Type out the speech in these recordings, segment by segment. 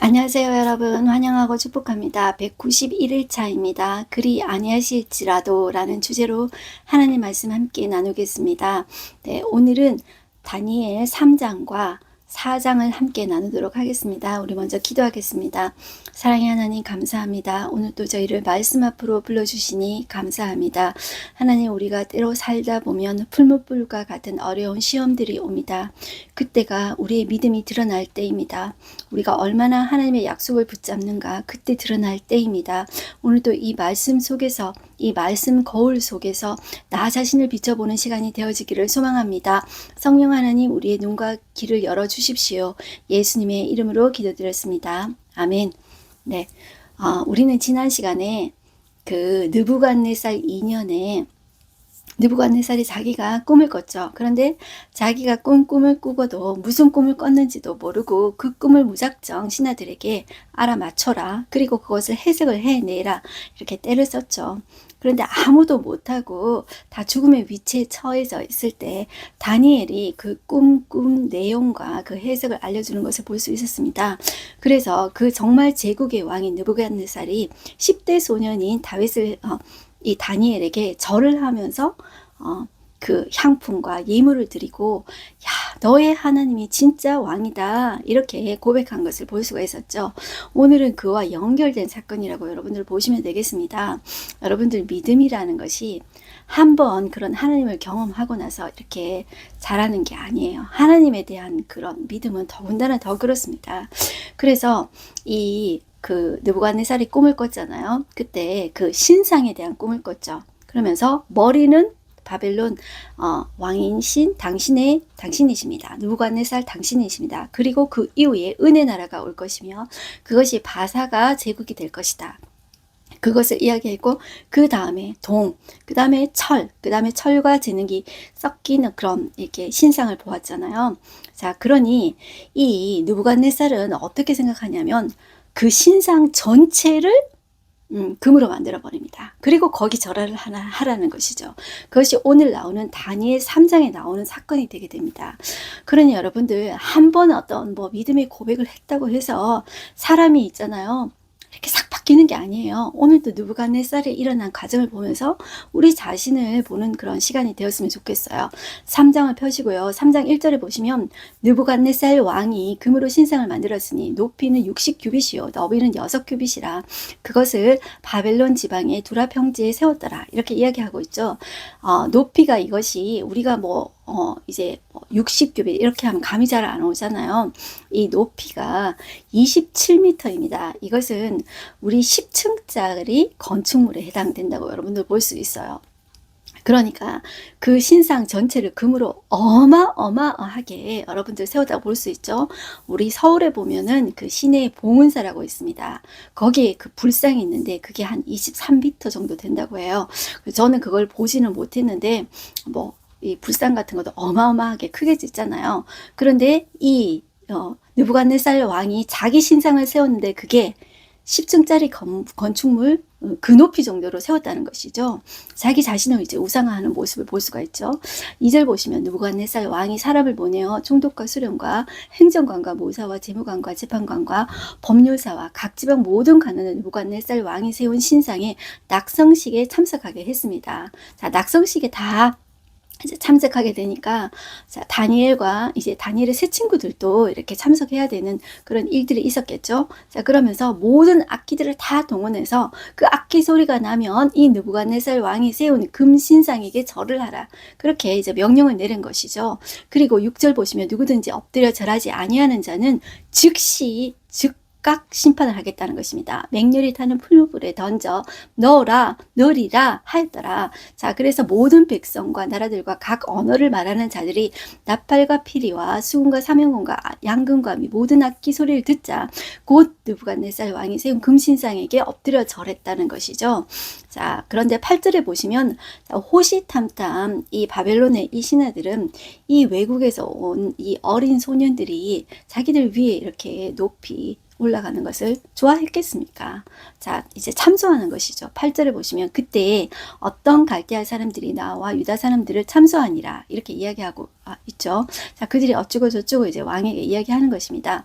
안녕하세요 여러분, 환영하고 축복합니다. 191일차입니다. 그리 아니하실지라도 라는 주제로 하나님 말씀 함께 나누겠습니다. 네, 오늘은 다니엘 3장과 4장을 함께 나누도록 하겠습니다. 우리 먼저 기도하겠습니다. 사랑의 하나님 감사합니다. 오늘 또 저희를 말씀 앞으로 불러주시니 감사합니다. 하나님, 우리가 때로 살다 보면 풀무불과 같은 어려운 시험들이 옵니다. 그때가 우리의 믿음이 드러날 때입니다. 우리가 얼마나 하나님의 약속을 붙잡는가, 그때 드러날 때입니다. 오늘도 이 말씀 속에서, 이 말씀 거울 속에서 나 자신을 비춰보는 시간이 되어지기를 소망합니다. 성령 하나님, 우리의 눈과 귀를 열어주십시오. 예수님의 이름으로 기도드렸습니다. 아멘. 네, 우리는 지난 시간에 그 느부갓네살 2년에 느부갓네살이 자기가 꿈을 꿨죠. 그런데 자기가 꿈을 꾸고도 무슨 꿈을 꿨는지도 모르고 그 꿈을 무작정 신하들에게 알아맞혀라. 그리고 그것을 해석을 해내라. 이렇게 때를 썼죠. 그런데 아무도 못하고 다 죽음의 위치에 처해져 있을 때 다니엘이 그 꿈 내용과 그 해석을 알려주는 것을 볼 수 있었습니다. 그래서 그 정말 제국의 왕인 느부갓네살이 10대 소년인 다윗을 이 다니엘에게 절을 하면서 그 향품과 예물을 드리고, 야, 너의 하나님이 진짜 왕이다, 이렇게 고백한 것을 볼 수가 있었죠. 오늘은 그와 연결된 사건이라고 여러분들 보시면 되겠습니다. 여러분들, 믿음이라는 것이 한번 그런 하나님을 경험하고 나서 이렇게 잘하는 게 아니에요. 하나님에 대한 그런 믿음은 더군다나 더 그렇습니다. 그래서 그 느부갓네살이 꿈을 꿨잖아요. 그때 그 신상에 대한 꿈을 꿨죠. 그러면서 머리는 바벨론 왕이신 당신이십니다. 느부갓네살 당신이십니다. 그리고 그 이후에 은혜 나라가 올 것이며 그것이 바사가 제국이 될 것이다. 그것을 이야기했고, 그 다음에 그 다음에 그 다음에 철과 재능이 섞이는 그런 이렇게 신상을 보았잖아요. 자, 그러니 이 느부갓네살은 어떻게 생각하냐면 그 신상 전체를 금으로 만들어 버립니다. 그리고 거기 절하를 하라는 것이죠. 그것이 오늘 나오는 다니엘 3장에 나오는 사건이 되게 됩니다. 그러니 여러분들, 한 번 어떤 믿음의 고백을 했다고 해서 사람이 있잖아요, 이렇게 싹 바뀌는 게 아니에요. 오늘도 느부갓네살이 일어난 과정을 보면서 우리 자신을 보는 그런 시간이 되었으면 좋겠어요. 3장을 펴시고요. 3장 1절에 보시면 느부갓네살 왕이 금으로 신상을 만들었으니 높이는 60규빗이요 너비는 6규빗이라 그것을 바벨론 지방의 두라 평지에 세웠더라. 이렇게 이야기하고 있죠. 높이가 이것이 우리가 이제 60규빗 이렇게 하면 감이 잘 안 오잖아요. 이 높이가 27m입니다. 이것은 우리 10층짜리 건축물에 해당된다고 여러분들 볼 수 있어요. 그러니까 그 신상 전체를 금으로 어마어마하게 여러분들 세우다 볼 수 있죠. 우리 서울에 보면은 그 시내 봉은사라고 있습니다. 거기에 그 불상이 있는데 그게 한 23m 정도 된다고 해요. 저는 그걸 보지는 못했는데 이 불상 같은 것도 어마어마하게 크게 짓잖아요. 그런데 이 느부갓네살 왕이 자기 신상을 세웠는데 그게 10층짜리 건축물 그 높이 정도로 세웠다는 것이죠. 자기 자신을 이제 우상화하는 모습을 볼 수가 있죠. 2절 보시면 느부갓네살 왕이 사람을 보내어 총독과 수령과 행정관과 모사와 재무관과 재판관과 법률사와 각 지방 모든 관원을 느부갓네살 왕이 세운 신상에 낙성식에 참석하게 했습니다. 자, 낙성식에 다 이제 참석하게 되니까, 자, 다니엘과 이제 다니엘의 새 친구들도 이렇게 참석해야 되는 그런 일들이 있었겠죠. 자, 그러면서 모든 악기들을 다 동원해서 그 악기 소리가 나면 이 느부갓네살 왕이 세운 금신상에게 절을 하라. 그렇게 이제 명령을 내린 것이죠. 그리고 6절 보시면 누구든지 엎드려 절하지 아니하는 자는 즉각 심판을 하겠다는 것입니다. 맹렬히 타는 풀무불에 던져 넣으리라 하였더라. 자, 그래서 모든 백성과 나라들과 각 언어를 말하는 자들이 나팔과 피리와 수금과 사명금과 양금과 모든 악기 소리를 듣자 곧 느부갓네살 왕이 세운 금신상에게 엎드려 절했다는 것이죠. 자, 그런데 8절에 보시면 호시탐탐 이 바벨론의 이 신하들은 이 외국에서 온 이 어린 소년들이 자기들 위에 이렇게 높이 올라가는 것을 좋아했겠습니까? 자, 이제 참소하는 것이죠. 8절에 보시면 그때 어떤 갈대아 사람들이 나와 유다 사람들을 참소하니라 이렇게 이야기하고 있죠. 자, 그들이 어쩌고 저쩌고 이제 왕에게 이야기하는 것입니다.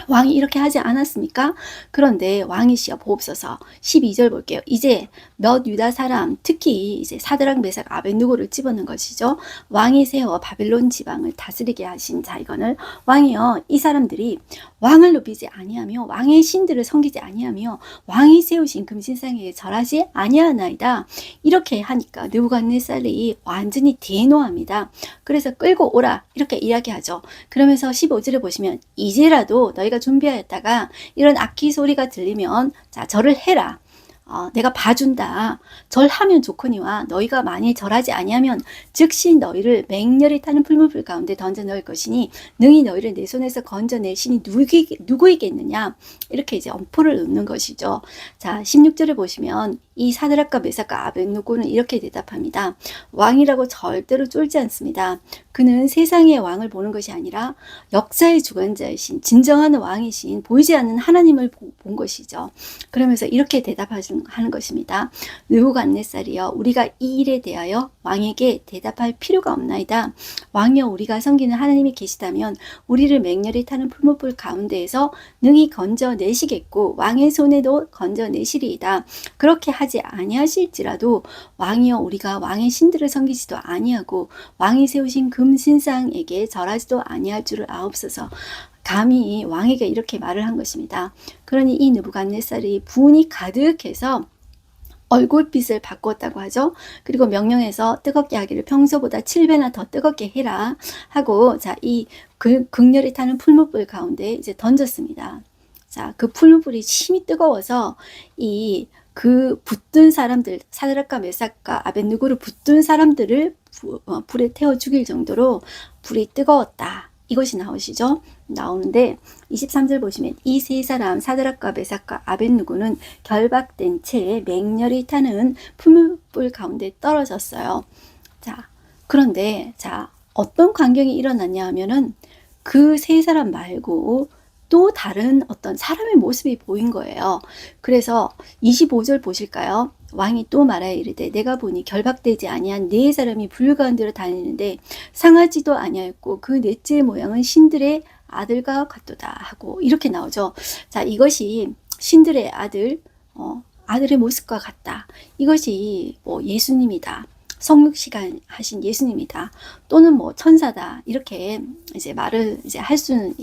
왕이 이렇게 하지 않았습니까? 그런데 왕이시여 보옵소서. 12절 볼게요. 이제 몇 유다 사람, 특히 이제 사드락 메삭 아벳느고를 집어넣은 것이죠. 왕이 세워 바벨론 지방을 다스리게 하신 자, 이거는 왕이여, 이 사람들이 왕을 높이지 아니하며 왕의 신들을 섬기지 아니하며 왕이 세우신 금신상에 절하지 아니하나이다. 이렇게 하니까 느부갓네살이 완전히 대노합니다. 그래서 끌고 오라 이렇게 이야기하죠. 그러면서 15절에 보시면 이제라도 너희가 준비하였다가 이런 악기 소리가 들리면 자 절을 해라. 내가 봐준다. 절하면 좋거니와 너희가 만일 절하지 아니하면 즉시 너희를 맹렬히 타는 풀무불 가운데 던져 넣을 것이니 능히 너희를 내 손에서 건져낼 신이 누구이겠느냐. 이렇게 이제 엄포를 놓는 것이죠. 자 16절을 보시면 이 사드락과 메삭과 아벳느고는 이렇게 대답합니다. 왕이라고 절대로 쫄지 않습니다. 그는 세상의 왕을 보는 것이 아니라 역사의 주관자이신 진정한 왕이신 보이지 않는 하나님을 본 것이죠. 그러면서 이렇게 대답하는 것입니다. 느부갓네살이여 우리가 이 일에 대하여 왕에게 대답할 필요가 없나이다. 왕이여 우리가 섬기는 하나님이 계시다면 우리를 맹렬히 타는 풀무불 가운데에서 능히 건져내시겠고 왕의 손에도 건져내시리이다. 그렇게 하지 아니하실지라도 왕이여 우리가 왕의 신들을 섬기지도 아니하고 왕이 세우신 금신상에게 절하지도 아니할 줄을 아옵소서. 감히 왕에게 이렇게 말을 한 것입니다. 그러니 이 느부갓네살이 분이 가득해서 얼굴빛을 바꿨다고 하죠. 그리고 명령해서 뜨겁게 하기를 평소보다 7배나 더 뜨겁게 해라 하고 자, 이 극렬히 타는 풀무불 가운데 이제 던졌습니다. 자, 그 풀무불이 심히 뜨거워서 그 붙든 사람들, 사드락과 메삭과 아벳느고를 붙든 사람들을 불에 태워 죽일 정도로 불이 뜨거웠다. 이것이 나오는데 23절 보시면 이 세 사람 사드락과 메삭과 아벳느고는 결박된 채 맹렬히 타는 풀무불 가운데 떨어졌어요. 자, 그런데 자, 어떤 광경이 일어났냐 하면은 그 세 사람 말고 또 다른 어떤 사람의 모습이 보인 거예요. 그래서 25절 보실까요? 왕이 또 말하여 이르되 내가 보니 결박되지 아니한 네 사람이 불 가운데로 다니는데 상하지도 아니하였고 그 넷째 모양은 신들의 아들과 같도다 하고 이렇게 나오죠. 자, 이것이 신들의 아들의 모습과 같다. 이것이 뭐 예수님이다. 성육시간 하신 예수님이다. 또는 뭐 천사다. 이렇게 이제 말을 이제 할 수는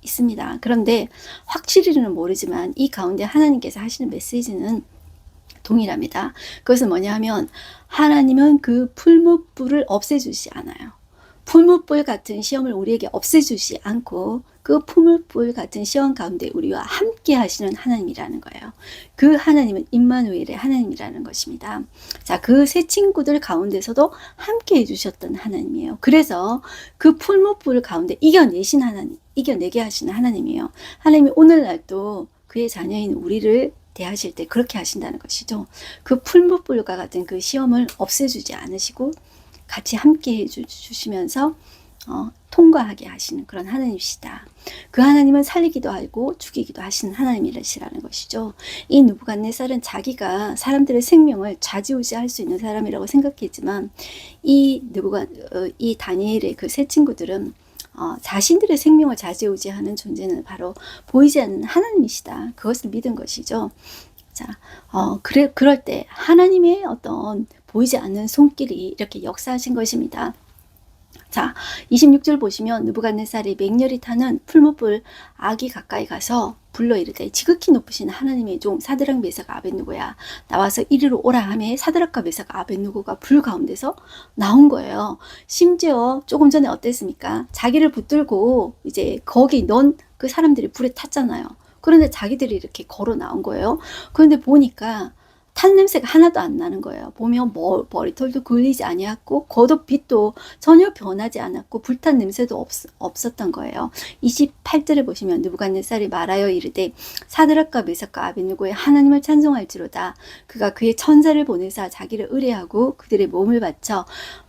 있습니다. 그런데 확실히는 모르지만 이 가운데 하나님께서 하시는 메시지는 동일합니다. 그것은 뭐냐 하면 하나님은 그 풀무불을 없애주지 않아요. 풀무불 같은 시험을 우리에게 없애주지 않고 그 풀무불 같은 시험 가운데 우리와 함께 하시는 하나님이라는 거예요. 그 하나님은 임마누엘의 하나님이라는 것입니다. 자, 그 세 친구들 가운데서도 함께 해주셨던 하나님이에요. 그래서 그 풀무불 가운데 이겨내신 하나님, 이겨내게 하시는 하나님이에요. 하나님이 오늘날도 그의 자녀인 우리를 대하실 때 그렇게 하신다는 것이죠. 그 풀무불과 같은 그 시험을 없애주지 않으시고 같이 함께 해주시면서 통과하게 하시는 그런 하나님이시다. 그 하나님은 살리기도 하고 죽이기도 하시는 하나님이시라는 것이죠. 이 느부갓네살은 자기가 사람들의 생명을 좌지우지할 수 있는 사람이라고 생각했지만 이 다니엘의 그 세 친구들은 자신들의 생명을 좌지우지하는 존재는 바로 보이지 않는 하나님이시다. 그것을 믿은 것이죠. 자, 그럴 때 하나님의 어떤 보이지 않는 손길이 이렇게 역사하신 것입니다. 자, 26절 보시면 느부갓네살이 맹렬히 타는 풀무불 악이 가까이 가서 불러 이르되 지극히 높으신 하나님의 종 사드락 메삭 아벳느고야 나와서 이리로 오라 하매 사드락과 메삭 아벳느고가 불 가운데서 나온 거예요. 심지어 조금 전에 어땠습니까? 자기를 붙들고 이제 거기 넣은 그 사람들이 불에 탔잖아요. 그런데 자기들이 이렇게 걸어 나온 거예요. 그런데 보니까 탄 냄새가 하나도 안 나는 거예요. 보면 머리털도 굴리지 아니었고 겉옷빛도 전혀 변하지 않았고 불탄 냄새도 없었던 거예요. 28절에 보시면 느부갓네살이 말하여 이르되 사드락과 메삭과 아벳느고의 하나님을 찬송할지로다. 그가 그의 천사를 보내사 자기를 의뢰하고 그들의 몸을 바쳐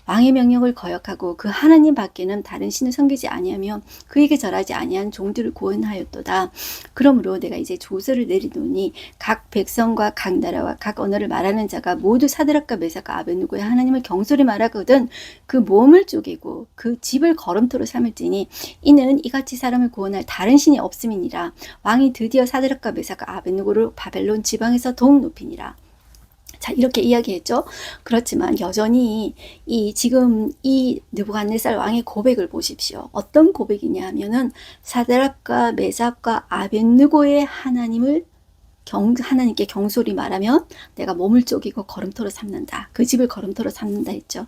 왕의 명령을 거역하고 그 하나님 밖에는 다른 신을 섬기지 아니하며 그에게 절하지 아니한 종들을 구원하였도다. 그러므로 내가 이제 조서를 내리노니 각 백성과 각 나라와 각 언어를 말하는 자가 모두 사드락과 메삭과 아벳느고의 하나님을 경솔히 말하거든 그 몸을 쪼개고 그 집을 거름토로 삼을지니 이는 이같이 사람을 구원할 다른 신이 없음이니라. 왕이 드디어 사드락과 메삭과 아벳느고를 바벨론 지방에서 더욱 높이니라. 자, 이렇게 이야기했죠. 그렇지만 여전히 지금 이 느부갓네살 왕의 고백을 보십시오. 어떤 고백이냐 하면은 사드락과 메삭과 아벳느고의 하나님께 경솔히 말하면 내가 몸을 쪼개고 거름토로 삼는다. 그 집을 거름토로 삼는다 했죠.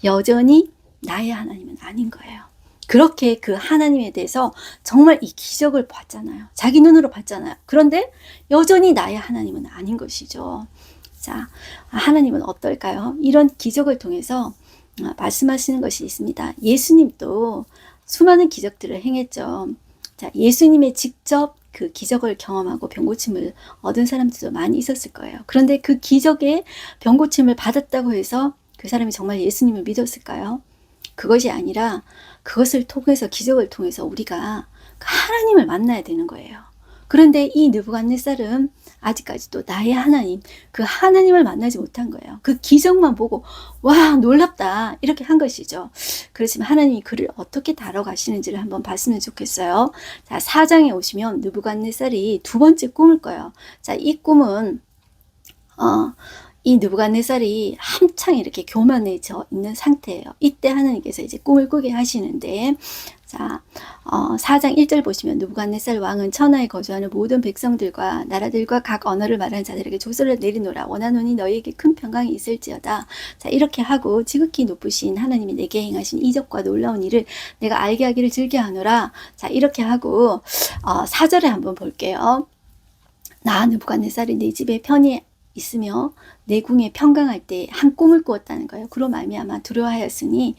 여전히 나의 하나님은 아닌 거예요. 그렇게 그 하나님에 대해서 정말 이 기적을 봤잖아요. 자기 눈으로 봤잖아요. 그런데 여전히 나의 하나님은 아닌 것이죠. 자, 하나님은 어떨까요? 이런 기적을 통해서 말씀하시는 것이 있습니다. 예수님도 수많은 기적들을 행했죠. 자, 예수님의 직접 그 기적을 경험하고 병고침을 얻은 사람들도 많이 있었을 거예요. 그런데 그 기적의 병고침을 받았다고 해서 그 사람이 정말 예수님을 믿었을까요? 그것이 아니라 그것을 통해서 기적을 통해서 우리가 하나님을 만나야 되는 거예요. 그런데 이 느부갓네살은 아직까지도 나의 하나님, 그 하나님을 만나지 못한 거예요. 그 기적만 보고 와 놀랍다 이렇게 한 것이죠. 그렇지만 하나님이 그를 어떻게 다뤄가시는지를 한번 봤으면 좋겠어요. 자, 4장에 오시면 느부갓네살이 두 번째 꿈을 꿔요. 자, 이 꿈은 이 느부갓네살이 한창 이렇게 교만해져 있는 상태예요. 이때 하나님께서 이제 꿈을 꾸게 하시는데, 자, 4장 1절 보시면 느부갓네살 왕은 천하에 거주하는 모든 백성들과 나라들과 각 언어를 말하는 자들에게 조서를 내리노라. 원하노니 너희에게 큰 평강이 있을지어다. 자, 이렇게 하고 지극히 높으신 하나님이 내게 행하신 이적과 놀라운 일을 내가 알게 하기를 즐겨하노라. 자, 이렇게 하고 4절에 한번 볼게요. 나 느부갓네살이 내 집에 편히 있으며 내 궁에 평강할 때 한 꿈을 꾸었다는 거예요. 그로 말미암아 두려워하였으니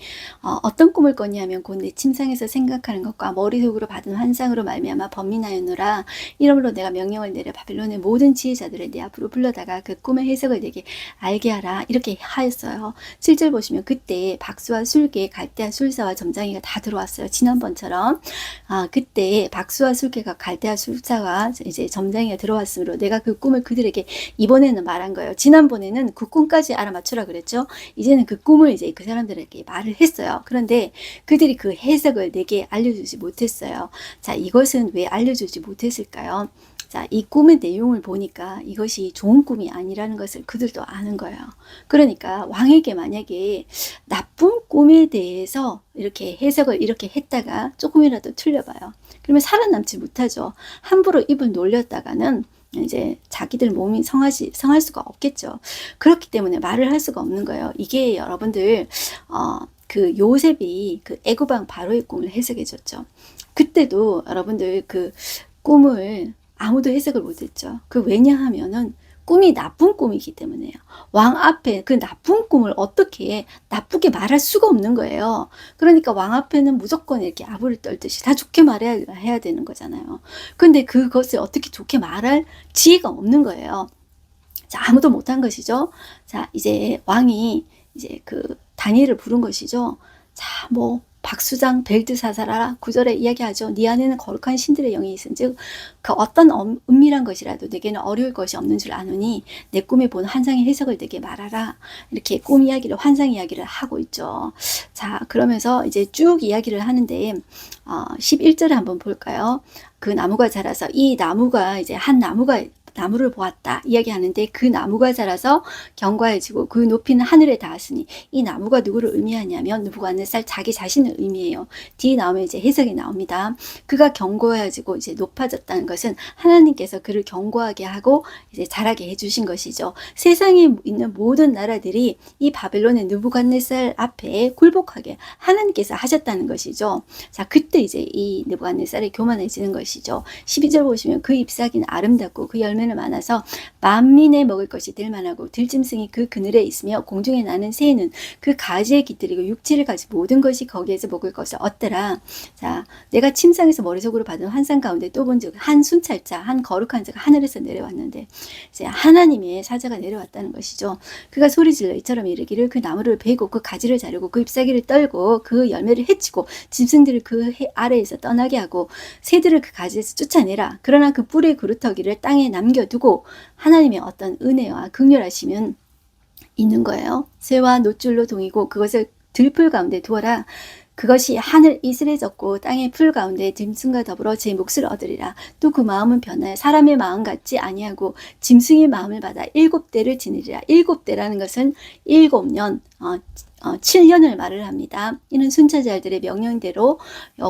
어떤 꿈을 꿨냐면 곧 내 침상에서 생각하는 것과 머릿속으로 받은 환상으로 말미암아 번민하였노라. 이러므로 내가 명령을 내려 바벨론의 모든 지혜자들을 내 앞으로 불러다가 그 꿈의 해석을 내게 알게 하라. 이렇게 하였어요. 7절 보시면 그때 박수와 술개, 갈대아 술사와 점장이가 다 들어왔어요. 지난번처럼 그때 박수와 술개가 갈대아 술사와 이제 점장이가 들어왔으므로 내가 그 꿈을 그들에게 이번에는 말한 거예요. 지난번에는 그 꿈까지 알아맞추라 그랬죠. 이제는 그 꿈을 이제 그 사람들에게 말을 했어요. 그런데 그들이 그 해석을 내게 알려주지 못했어요. 자, 이것은 왜 알려주지 못했을까요? 자, 이 꿈의 내용을 보니까 이것이 좋은 꿈이 아니라는 것을 그들도 아는 거예요. 그러니까 왕에게 만약에 나쁜 꿈에 대해서 이렇게 해석을 이렇게 했다가 조금이라도 틀려봐요. 그러면 살아남지 못하죠. 함부로 입을 놀렸다가는 이제 자기들 몸이 성할 수가 없겠죠. 그렇기 때문에 말을 할 수가 없는 거예요. 이게 여러분들 그 요셉이 그 애굽왕 바로의 꿈을 해석해 줬죠. 그때도 여러분들 그 꿈을 아무도 해석을 못했죠. 그 왜냐하면은 꿈이 나쁜 꿈이기 때문에요. 왕 앞에 그 나쁜 꿈을 어떻게 나쁘게 말할 수가 없는 거예요. 그러니까 왕 앞에는 무조건 이렇게 아부를 떨듯이 다 좋게 말해야 되는 거잖아요. 근데 그것을 어떻게 좋게 말할 지혜가 없는 거예요. 자, 아무도 못한 것이죠. 자, 이제 왕이 이제 그 다니엘을 부른 것이죠. 자, 뭐 박수장 벨드사사라 9절에 이야기하죠. 네 안에는 거룩한 신들의 영이 있은즉 그 어떤 은밀한 것이라도 내게는 어려울 것이 없는 줄 아노니 내 꿈에 본 환상의 해석을 내게 말하라. 이렇게 꿈 이야기를 환상 이야기를 하고 있죠. 자, 그러면서 이제 쭉 이야기를 하는데 11절에 한번 볼까요? 그 나무가 자라서 이 나무가 이제 한 나무를 보았다 이야기하는데 그 나무가 자라서 견고해지고 그 높이는 하늘에 닿았으니 이 나무가 누구를 의미하냐면 느부갓네살 자기 자신을 의미해요. 뒤에 나오면 이제 해석이 나옵니다. 그가 견고해지고 이제 높아졌다는 것은 하나님께서 그를 견고하게 하고 이제 자라게 해주신 것이죠. 세상에 있는 모든 나라들이 이 바벨론의 느부갓네살 앞에 굴복하게 하나님께서 하셨다는 것이죠. 자, 그때 이제 이 느부갓네살이 교만해지는 것이죠. 12절 보시면 그 잎사귀는 아름답고 그 열매 열매는 많아서 만민의 먹을 것이 될 만하고 들짐승이 그 그늘에 있으며 공중에 나는 새는 그 가지에 깃들이고 육지를 가지 모든 것이 거기에서 먹을 것을 얻더라. 자, 내가 침상에서 머릿속으로 받은 환상 가운데 또 본즉 한 순찰자, 한 거룩한 자가 하늘에서 내려왔는데 이제 하나님의 사자가 내려왔다는 것이죠. 그가 소리질러 이처럼 이르기를 그 나무를 베고 그 가지를 자르고 그 잎사귀를 떨고 그 열매를 해치고 짐승들을 그 아래에서 떠나게 하고 새들을 그 가지에서 쫓아내라. 그러나 그 뿔의 그루터기를 땅에 남겨두고 하나님의 어떤 은혜와 긍휼하심은 있는 거예요. 새와 노줄로 동이고 그것을 들풀 가운데 두어라. 그것이 하늘 이슬에 젖고 땅의 풀 가운데 짐승과 더불어 제 몫을 얻으리라. 또 그 마음은 변하여 사람의 마음 같지 아니하고 짐승의 마음을 받아 7대를 지니리라. 7대라는 것은 7년 7년을 말을 합니다. 이는 순찰자들의 명령대로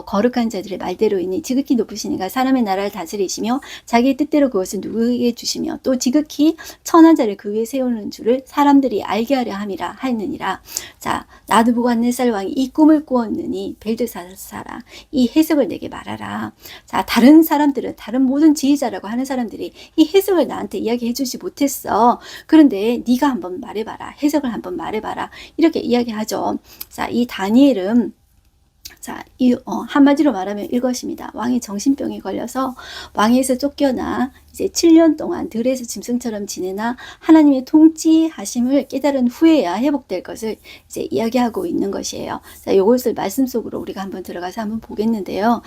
거룩한 자들의 말대로이니 지극히 높으신 이가 사람의 나라를 다스리시며 자기의 뜻대로 그것을 누구에게 주시며 또 지극히 천한 자를 그 위에 세우는 줄을 사람들이 알게 하려 함이라 하였느니라. 자, 나드부갓네살 왕이 이 꿈을 꾸었느니 벨드사사라 이 해석을 내게 말하라. 자, 다른 사람들은 다른 모든 지휘자라고 하는 사람들이 이 해석을 나한테 이야기해 주지 못했어. 그런데 네가 한번 말해봐라. 해석을 한번 말해봐라. 이렇게 이야기하죠. 자, 이 다니엘은 한마디로 말하면 이것입니다. 왕이 정신병에 걸려서 왕에서 쫓겨나 이제 7년 동안 들에서 짐승처럼 지내나 하나님의 통치하심을 깨달은 후에야 회복될 것을 이제 이야기하고 있는 것이에요. 자, 이것을 말씀 속으로 우리가 한번 들어가서 한번 보겠는데요.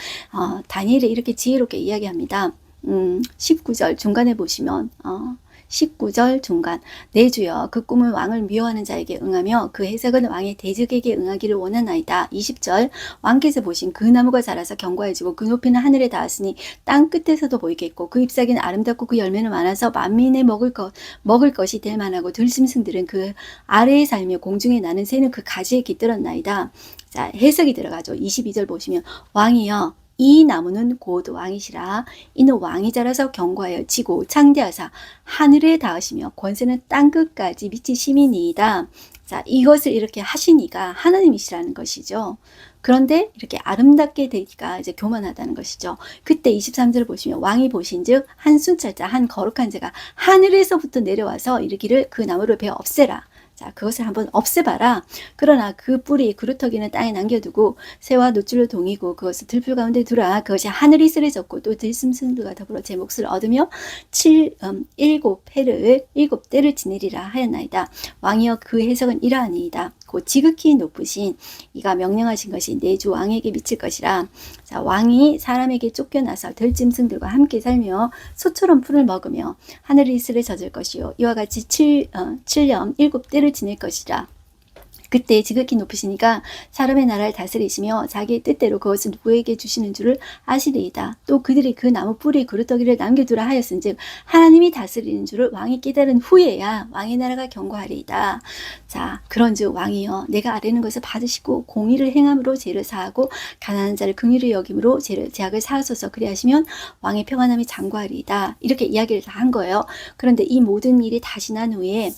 다니엘이 이렇게 지혜롭게 이야기합니다. 19절 중간에 보시면 19절 중간 내 주여 그 꿈은 왕을 미워하는 자에게 응하며 그 해석은 왕의 대적에게 응하기를 원하나이다. 20절 왕께서 보신 그 나무가 자라서 견고해지고 그 높이는 하늘에 닿았으니 땅 끝에서도 보이겠고 그 잎사귀는 아름답고 그 열매는 많아서 만민의 먹을 것이 될 만하고 들짐승들은 그 아래에 살며 공중에 나는 새는 그 가지에 깃들었나이다. 자, 해석이 들어가죠. 22절 보시면 왕이여 이 나무는 곧 왕이시라. 이는 왕이 자라서 견고하여 지고 창대하사 하늘에 닿으시며 권세는 땅끝까지 미치심이니이다. 자, 이것을 이렇게 하시니까 하나님이시라는 것이죠. 그런데 이렇게 아름답게 되기가 이제 교만하다는 것이죠. 그때 23절을 보시면 왕이 보신즉 한 순찰자 한 거룩한 자가 하늘에서부터 내려와서 이르기를 그 나무를 베어 없애라. 자, 그것을 한번 없애봐라. 그러나 그 뿌리 그루터기는 땅에 남겨두고 새와 노줄로 동이고 그것을 들풀 가운데 두라. 그것이 하늘이 쓰레졌고 또 들짐승들과 더불어 제 몫을 얻으며 7대를 지내리라 하였나이다. 왕이여 그 해석은 이러하니이다. 곧 지극히 높으신 이가 명령하신 것이 내 주 왕에게 미칠 것이라. 자, 왕이 사람에게 쫓겨나서 들짐승들과 함께 살며 소처럼 풀을 먹으며 하늘이 이슬에 젖을 것이요 이와 같이 7년 7대를 지낼 것이라. 그때 지극히 높으시니까 사람의 나라를 다스리시며 자기의 뜻대로 그것을 누구에게 주시는 줄을 아시리이다. 또 그들이 그 나무 뿌리 그루터기를 남겨두라 하였은즉 하나님이 다스리는 줄을 왕이 깨달은 후에야 왕의 나라가 견고하리이다. 자, 그런즉 왕이여 내가 아뢰는 것을 받으시고 공의를 행함으로 죄를 사하고 가난한 자를 긍휼히 여김으로 죄악을 사하소서. 그리하시면 왕의 평안함이 장구하리이다. 이렇게 이야기를 다 한 거예요. 그런데 이 모든 일이 다 지난 후에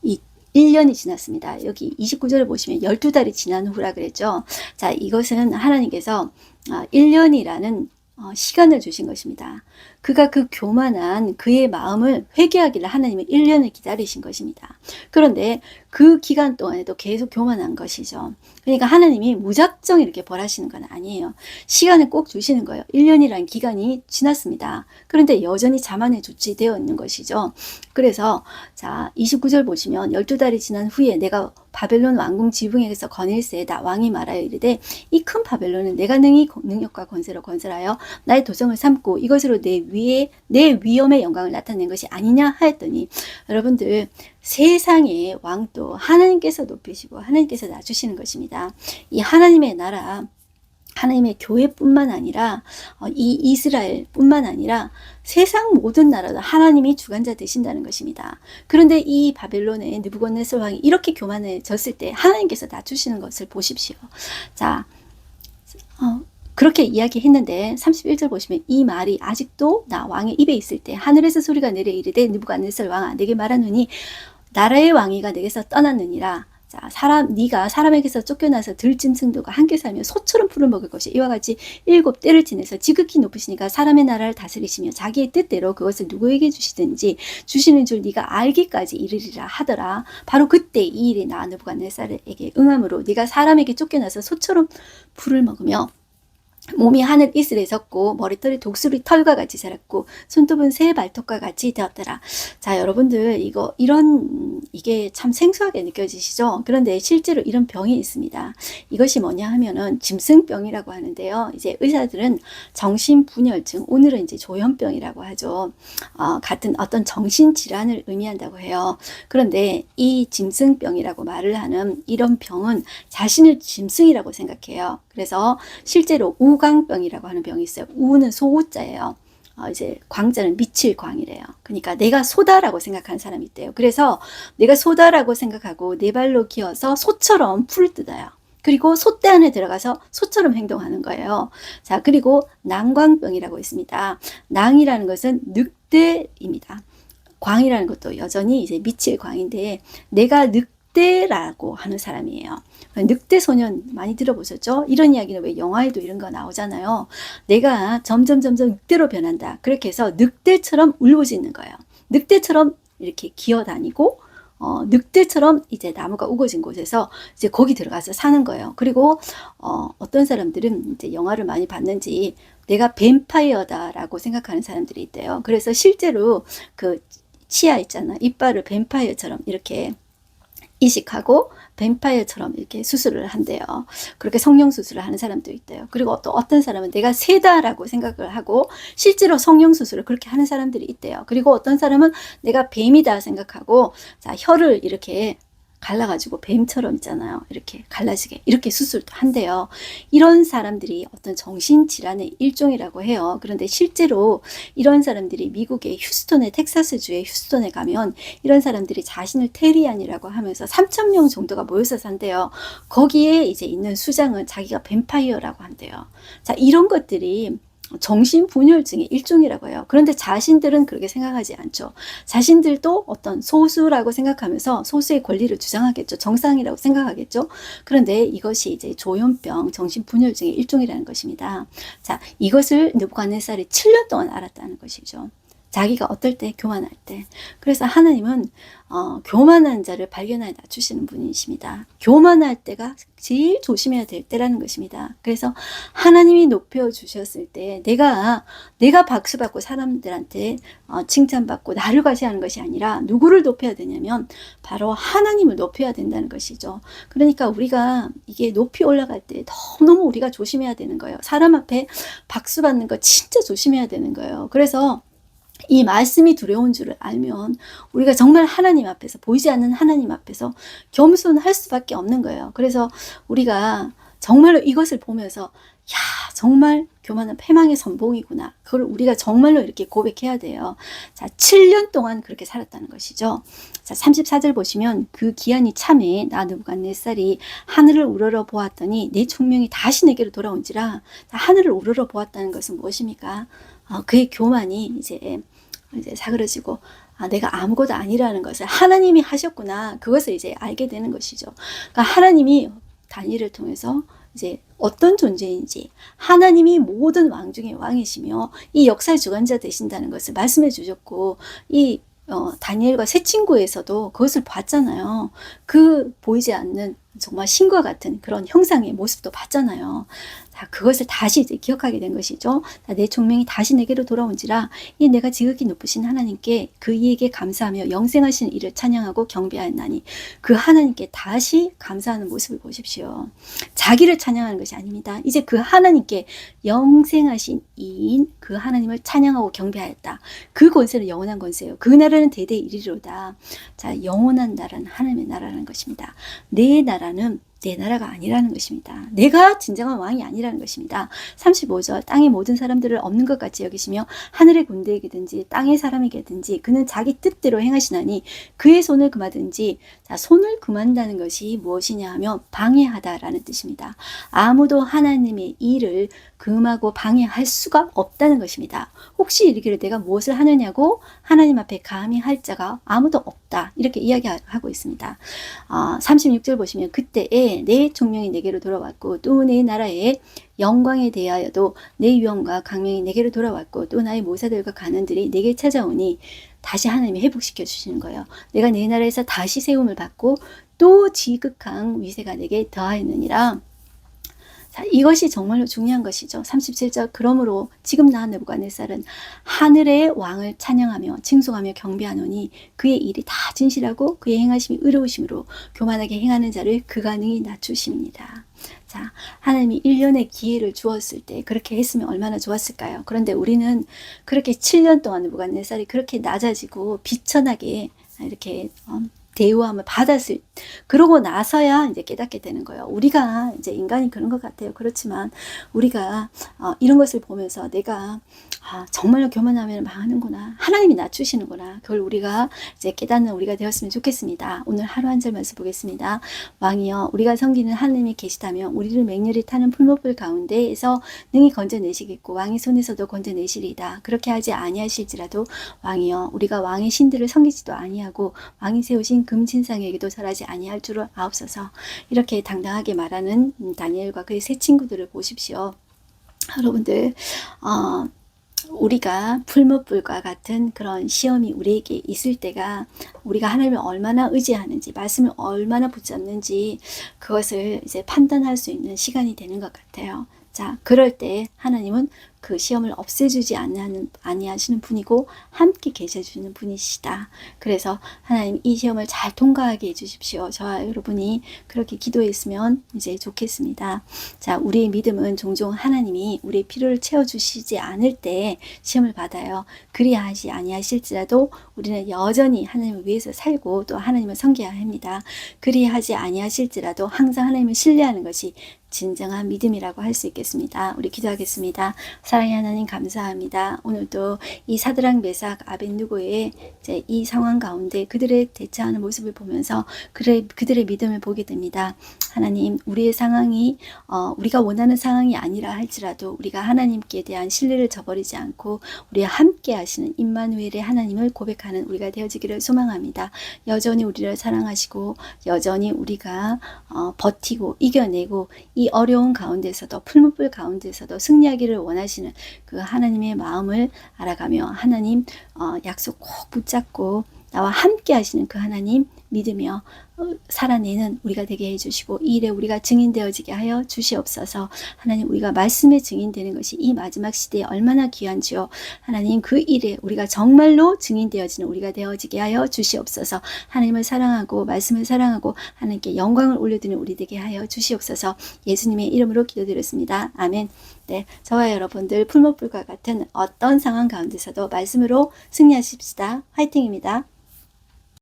이 1년이 지났습니다. 여기 29절을 보시면 12달이 지난 후라 그랬죠. 자, 이것은 하나님께서 1년이라는 시간을 주신 것입니다. 그가 그 교만한 그의 마음을 회개하기를 하나님은 1년을 기다리신 것입니다. 그런데 그 기간 동안에도 계속 교만한 것이죠. 그러니까 하나님이 무작정 이렇게 벌하시는 건 아니에요. 시간을 꼭 주시는 거예요. 1년이라는 기간이 지났습니다. 그런데 여전히 자만에 조치되어 있는 것이죠. 그래서 자 29절 보시면 12달이 지난 후에 내가 바벨론 왕궁 지붕에게서 거닐세에다 왕이 말하여 이르되 이 큰 바벨론은 내가 능력과 권세로 건설하여 나의 도성을 삼고 이것으로 내 위엄의 영광을 나타낸 것이 아니냐 하였더니 여러분들 세상의 왕도 하나님께서 높이시고 하나님께서 낮추시는 것입니다. 이 하나님의 나라 하나님의 교회뿐만 아니라 이 이스라엘뿐만 아니라 세상 모든 나라도 하나님이 주관자 되신다는 것입니다. 그런데 이 바벨론의 느부갓네살 왕이 이렇게 교만해졌을 때 하나님께서 낮추시는 것을 보십시오. 자, 그렇게 이야기했는데 31절 보시면 이 말이 아직도 나 왕의 입에 있을 때 하늘에서 소리가 내려 이르되 느부갓네살 왕아 내게 말하노니 나라의 왕위가 내게서 떠났느니라. 자, 네가 사람에게서 쫓겨나서 들짐승들과 함께 살며 소처럼 풀을 먹을 것이 이와 같이 7때를 지내서 지극히 높으시니까 사람의 나라를 다스리시며 자기의 뜻대로 그것을 누구에게 주시든지 주시는 줄 네가 알기까지 이르리라 하더라. 바로 그때 이 일이 나 느부갓네살에게 응함으로 네가 사람에게 쫓겨나서 소처럼 풀을 먹으며 몸이 하늘 이슬에 섰고 머리털이 독수리 털과 같이 자랐고 손톱은 새 발톱과 같이 되었더라. 자, 여러분들 이게 참 생소하게 느껴지시죠? 그런데 실제로 이런 병이 있습니다. 이것이 뭐냐 하면은 짐승병이라고 하는데요. 이제 의사들은 정신분열증, 오늘은 이제 조현병이라고 하죠. 같은 어떤 정신질환을 의미한다고 해요. 그런데 이 짐승병이라고 말을 하는 이런 병은 자신을 짐승이라고 생각해요. 그래서 실제로 우광병이라고 하는 병이 있어요. 우는 소우자예요. 이제 광자는 미칠 광이래요. 그러니까 내가 소다라고 생각하는 사람이 있대요. 그래서 내가 소다라고 생각하고 네 발로 기어서 소처럼 풀을 뜯어요. 그리고 소떼 안에 들어가서 소처럼 행동하는 거예요. 자, 그리고 낭광병이라고 있습니다. 낭이라는 것은 늑대입니다. 광이라는 것도 여전히 이제 미칠 광인데 내가 늑대라고 하는 사람이에요. 늑대 소년 많이 들어보셨죠? 이런 이야기는 왜 영화에도 이런 거 나오잖아요. 내가 점점 늑대로 변한다. 그렇게 해서 늑대처럼 울부짖는 거예요. 늑대처럼 이렇게 기어다니고 늑대처럼 이제 나무가 우거진 곳에서 이제 거기 들어가서 사는 거예요. 그리고 어떤 사람들은 이제 영화를 많이 봤는지 내가 뱀파이어다라고 생각하는 사람들이 있대요. 그래서 실제로 그 치아 있잖아. 이빨을 뱀파이어처럼 이렇게 이식하고 뱀파이어처럼 이렇게 수술을 한대요. 그렇게 성형 수술을 하는 사람도 있대요. 그리고 또 어떤 사람은 내가 새다라고 생각을 하고 실제로 성형 수술을 그렇게 하는 사람들이 있대요. 그리고 어떤 사람은 내가 뱀이다 생각하고 자, 혀를 이렇게 갈라가지고 뱀처럼 있잖아요. 이렇게 갈라지게 이렇게 수술도 한대요. 이런 사람들이 어떤 정신질환의 일종이라고 해요. 그런데 실제로 이런 사람들이 미국의 휴스턴의 텍사스주의 휴스턴에 가면 이런 사람들이 자신을 테리안이라고 하면서 3,000명 정도가 모여서 산대요. 거기에 이제 있는 수장은 자기가 뱀파이어라고 한대요. 자, 이런 것들이 정신분열증의 일종이라고 해요. 그런데 자신들은 그렇게 생각하지 않죠. 자신들도 어떤 소수라고 생각하면서 소수의 권리를 주장하겠죠. 정상이라고 생각하겠죠. 그런데 이것이 이제 조현병, 정신분열증의 일종이라는 것입니다. 자, 이것을 느부갓네살이 7년 동안 알았다는 것이죠. 자기가 어떨 때 교만할 때. 그래서 하나님은 교만한 자를 발견하여 낮추시는 분이십니다. 교만할 때가 제일 조심해야 될 때라는 것입니다. 그래서 하나님이 높여주셨을 때 내가 박수받고 사람들한테 칭찬받고 나를 과시하는 것이 아니라 누구를 높여야 되냐면 바로 하나님을 높여야 된다는 것이죠. 그러니까 우리가 이게 높이 올라갈 때 너무너무 우리가 조심해야 되는 거예요. 사람 앞에 박수받는 거 진짜 조심해야 되는 거예요. 그래서 이 말씀이 두려운 줄을 알면 우리가 정말 하나님 앞에서 보이지 않는 하나님 앞에서 겸손할 수밖에 없는 거예요. 그래서 우리가 정말로 이것을 보면서 야, 정말 교만은 패망의 선봉이구나. 그걸 우리가 정말로 이렇게 고백해야 돼요. 자, 7년 동안 그렇게 살았다는 것이죠. 자, 34절 보시면 그 기한이 참에 나 느부갓네살이 하늘을 우러러 보았더니 내 총명이 다시 내게로 돌아온지라. 자, 하늘을 우러러 보았다는 것은 무엇입니까? 그의 교만이 이제 사그러지고 내가 아무것도 아니라는 것을 하나님이 하셨구나. 그것을 이제 알게 되는 것이죠. 그러니까 하나님이 다니엘을 통해서 이제 어떤 존재인지 하나님이 모든 왕 중에 왕이시며 이 역사의 주관자 되신다는 것을 말씀해 주셨고 이 다니엘과 새 친구에서도 그것을 봤잖아요. 그 보이지 않는 정말 신과 같은 그런 형상의 모습도 봤잖아요. 자, 그것을 다시 이제 기억하게 된 것이죠. 자, 내 총명이 다시 내게로 돌아온지라 이 내가 지극히 높으신 하나님께 그 이에게 감사하며 영생하신 이를 찬양하고 경배하였나니 그 하나님께 다시 감사하는 모습을 보십시오. 자기를 찬양하는 것이 아닙니다. 이제 그 하나님께 영생하신 이인 그 하나님을 찬양하고 경배하였다. 그 권세는 영원한 권세예요. 그 나라는 대대 이르리로다. 자, 영원한 나라는 하나님의 나라라는 것입니다. 내 나라는 내 나라가 아니라는 것입니다. 내가 진정한 왕이 아니라는 것입니다. 35절 땅의 모든 사람들을 없는 것 같이 여기시며 하늘의 군대에게든지 땅의 사람에게든지 그는 자기 뜻대로 행하시나니 그의 손을 금하든지 자, 손을 금한다는 것이 무엇이냐 하면 방해하다라는 뜻입니다. 아무도 하나님의 일을 금하고 방해할 수가 없다는 것입니다. 혹시 이르기를 내가 무엇을 하느냐고 하나님 앞에 감히 할 자가 아무도 없다. 이렇게 이야기하고 있습니다. 36절 보시면 그때에 내 총명이 내게로 돌아왔고 또 내 나라의 영광에 대하여도 내 위엄과 강명이 내게로 돌아왔고 또 나의 모사들과 간원들이 내게 찾아오니 다시 하나님이 회복시켜 주시는 거예요. 내가 내 나라에서 다시 세움을 받고 또 지극한 위세가 내게 더하였느니라. 자, 이것이 정말로 중요한 것이죠. 37절 그러므로 지금 나 느부갓네살은 하늘의 왕을 찬양하며 칭송하며 경배하노니 그의 일이 다 진실하고 그의 행하심이 의로우심으로 교만하게 행하는 자를 그가 능히 낮추십니다. 자, 하나님이 1년의 기회를 주었을 때 그렇게 했으면 얼마나 좋았을까요? 그런데 우리는 그렇게 7년 동안 느부갓네살이 그렇게 낮아지고 비천하게 이렇게 대우함을 받았을 그러고 나서야 이제 깨닫게 되는 거예요. 우리가 이제 인간이 그런 것 같아요. 그렇지만 우리가 이런 것을 보면서 내가 정말로 교만하면 망하는구나. 하나님이 낮추시는구나. 그걸 우리가 이제 깨닫는 우리가 되었으면 좋겠습니다. 오늘 하루 한 절 말씀 보겠습니다. 왕이여 우리가 섬기는 하나님이 계시다면 우리를 맹렬히 타는 풀무불 가운데에서 능히 건져내시겠고 왕의 손에서도 건져내시리이다. 그렇게 하지 아니하실지라도 왕이여 우리가 왕의 신들을 섬기지도 아니하고 왕이 세우신 금신상에게도 절하지 아니할 줄을 아옵소서. 이렇게 당당하게 말하는 다니엘과 그의 세 친구들을 보십시오. 여러분들 우리가 풀무불과 같은 그런 시험이 우리에게 있을 때가 우리가 하나님을 얼마나 의지하는지 말씀을 얼마나 붙잡는지 그것을 이제 판단할 수 있는 시간이 되는 것 같아요. 자, 그럴 때 하나님은 그 시험을 없애주지 아니하시는 분이고 함께 계셔주는 분이시다. 그래서 하나님 이 시험을 잘 통과하게 해주십시오. 저와 여러분이 그렇게 기도했으면 이제 좋겠습니다. 자, 우리의 믿음은 종종 하나님이 우리의 필요를 채워주시지 않을 때 시험을 받아요. 그리하지 아니하실지라도 우리는 여전히 하나님을 위해서 살고 또 하나님을 섬겨야 합니다. 그리하지 아니하실지라도 항상 하나님을 신뢰하는 것이 진정한 믿음이라고 할 수 있겠습니다. 우리 기도하겠습니다. 사랑의 하나님 감사합니다. 오늘도 이 사드락 메삭 아벳느고의 이제 이 상황 가운데 그들의 대처하는 모습을 보면서 그들의 믿음을 보게 됩니다. 하나님 우리의 상황이 우리가 원하는 상황이 아니라 할지라도 우리가 하나님께 대한 신뢰를 저버리지 않고 우리와 함께 하시는 임마누엘의 하나님을 고백하는 우리가 되어지기를 소망합니다. 여전히 우리를 사랑하시고 여전히 우리가 버티고 이겨내고 이 어려운 가운데서도 풀무불 가운데서도 승리하기를 원하시는 그 하나님의 마음을 알아가며 하나님 약속 꼭 붙잡고 나와 함께 하시는 그 하나님 믿으며 살아내는 우리가 되게 해주시고 이 일에 우리가 증인되어지게 하여 주시옵소서. 하나님 우리가 말씀의 증인되는 것이 이 마지막 시대에 얼마나 귀한지요. 하나님 그 일에 우리가 정말로 증인되어지는 우리가 되어지게 하여 주시옵소서. 하나님을 사랑하고 말씀을 사랑하고 하나님께 영광을 올려드리는 우리 되게 하여 주시옵소서. 예수님의 이름으로 기도드렸습니다. 아멘. 네, 저와 여러분들 풀무불과 같은 어떤 상황 가운데서도 말씀으로 승리하십시다. 화이팅입니다.